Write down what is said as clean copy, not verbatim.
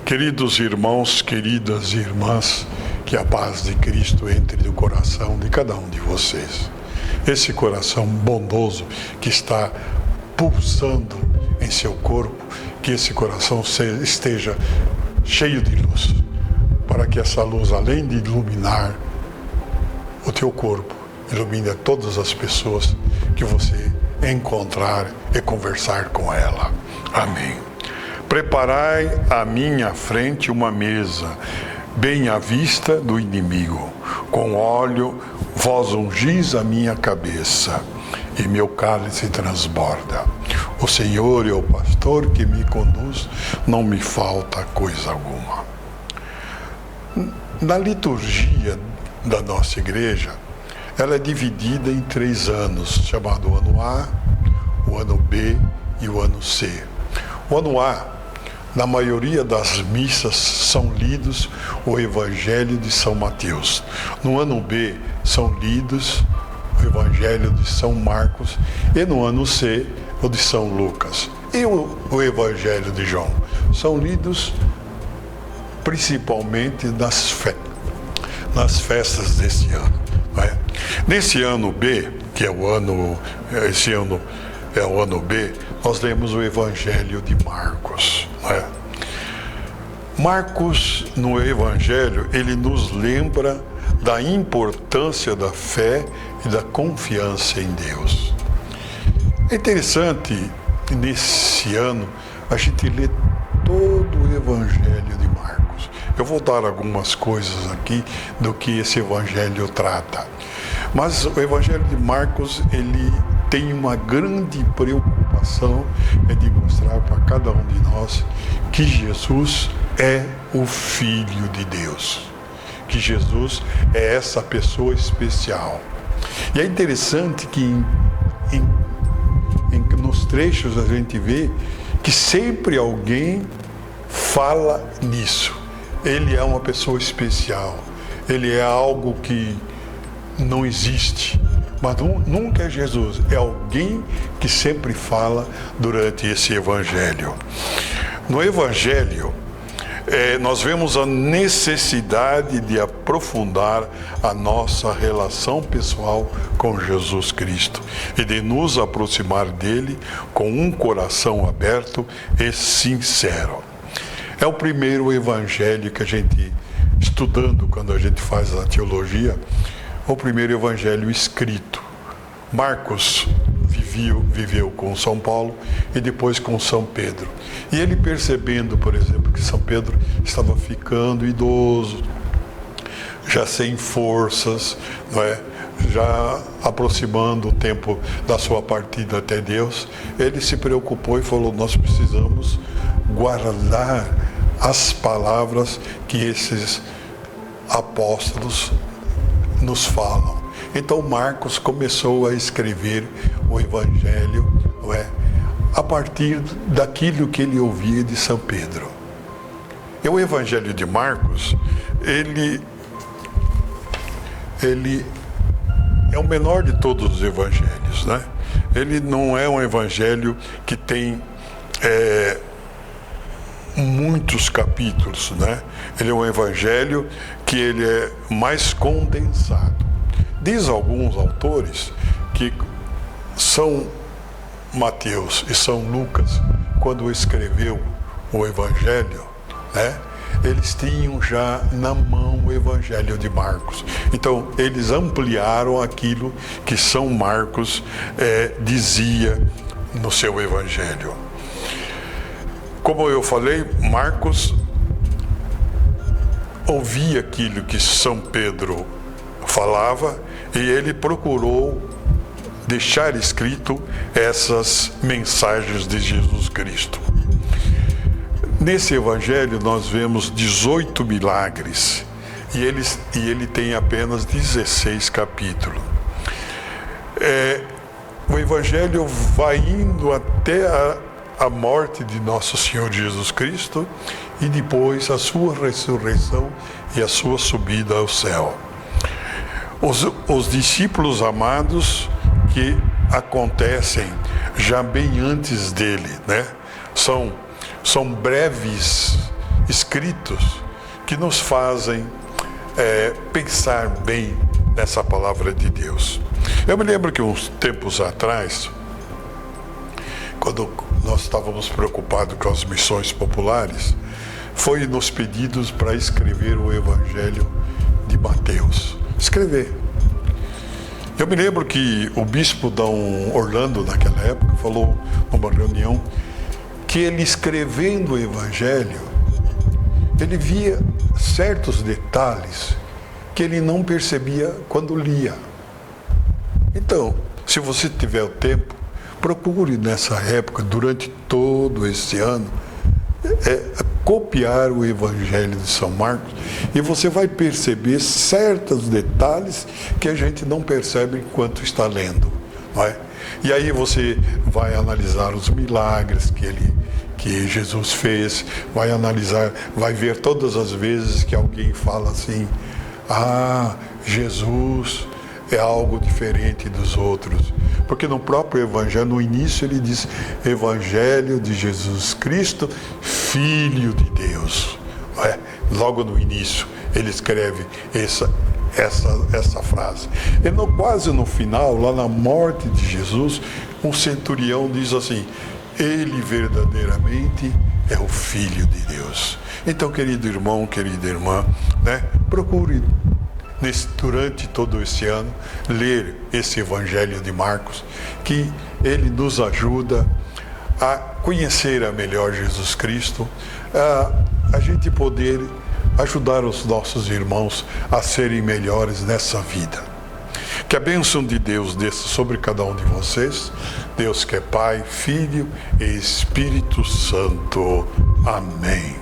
Queridos irmãos, queridas irmãs, que a paz de Cristo entre no coração de cada um de vocês. Esse coração bondoso que está pulsando em seu corpo, que esse coração esteja cheio de luz, para que essa luz, além de iluminar o teu corpo, ilumine a todas as pessoas que você encontrar e conversar com ela. Amém. Preparai à minha frente uma mesa, bem à vista do inimigo. Com óleo vós ungis a minha cabeça, e meu cálice transborda. O Senhor é o pastor que me conduz, não me falta coisa alguma. Na liturgia da nossa igreja, ela é dividida em 3 anos, chamado o ano A, o ano B e o ano C. O ano A, na maioria das missas, são lidos o Evangelho de São Mateus. No ano B, são lidos o Evangelho de São Marcos, e no ano C, o de São Lucas. E o Evangelho de João são lidos principalmente nas festas desse ano. Não é? Nesse ano B, que é esse ano é o ano B, nós lemos o Evangelho de Marcos. Não é? Marcos, no Evangelho, ele nos lembra da importância da fé e da confiança em Deus. É interessante, nesse ano, a gente ler todo o Evangelho de Marcos. Eu vou dar algumas coisas aqui do que esse Evangelho trata. Mas o Evangelho de Marcos, ele tem uma grande preocupação de mostrar para cada um de nós que Jesus é o Filho de Deus. Que Jesus é essa pessoa especial. E é interessante que nos trechos a gente vê que sempre alguém fala nisso. Ele é uma pessoa especial. Ele é algo que não existe. Mas nunca é Jesus. É alguém que sempre fala durante esse Evangelho. No Evangelho, nós vemos a necessidade de aprofundar a nossa relação pessoal com Jesus Cristo e de nos aproximar dele com um coração aberto e sincero. É o primeiro evangelho que a gente, estudando quando a gente faz a teologia, o primeiro evangelho escrito. Marcos viveu com São Paulo e depois com São Pedro. E ele percebendo, por exemplo, que São Pedro estava ficando idoso, já sem forças, não é? Já aproximando o tempo da sua partida até Deus, ele se preocupou e falou: nós precisamos guardar as palavras que esses apóstolos nos falam. Então Marcos começou a escrever o Evangelho, não é? A partir daquilo que ele ouvia de São Pedro. E o Evangelho de Marcos, ele é o menor de todos os evangelhos, né? Ele não é um evangelho que tem muitos capítulos, né? Ele é um evangelho que ele é mais condensado. Diz alguns autores que São Mateus e São Lucas, quando escreveu o Evangelho, né, eles tinham já na mão o Evangelho de Marcos. Então, eles ampliaram aquilo que São Marcos dizia no seu Evangelho. Como eu falei, Marcos ouvia aquilo que São Pedro falava e ele procurou deixar escrito essas mensagens de Jesus Cristo. Nesse Evangelho nós vemos 18 milagres e ele tem apenas 16 capítulos. O Evangelho vai indo até a morte de Nosso Senhor Jesus Cristo e depois a sua ressurreição e a sua subida ao céu. Os discípulos amados que acontecem já bem antes dele, né? São breves escritos que nos fazem pensar bem nessa palavra de Deus. Eu me lembro que uns tempos atrás, quando nós estávamos preocupados com as missões populares, foi nos pedidos para escrever o Evangelho de Mateus. Escrever. Eu me lembro que o bispo de Orlando, naquela época, falou numa reunião que ele, escrevendo o Evangelho, ele via certos detalhes que ele não percebia quando lia. Então, se você tiver o tempo, procure nessa época, durante todo esse ano, copiar o Evangelho de São Marcos, e você vai perceber certos detalhes que a gente não percebe enquanto está lendo, não é? E aí você vai analisar os milagres que Jesus fez, vai analisar, vai ver todas as vezes que alguém fala assim: ah, Jesus é algo diferente dos outros. Porque no próprio Evangelho, no início, ele diz: Evangelho de Jesus Cristo, Filho de Deus. Não é? Logo no início, ele escreve essa frase. E quase no final, lá na morte de Jesus, um centurião diz assim: ele verdadeiramente é o Filho de Deus. Então, querido irmão, querida irmã, procure durante todo esse ano ler esse Evangelho de Marcos, que ele nos ajuda a conhecer melhor Jesus Cristo, a gente poder ajudar os nossos irmãos a serem melhores nessa vida. Que a bênção de Deus desça sobre cada um de vocês, Deus que é Pai, Filho e Espírito Santo. Amém.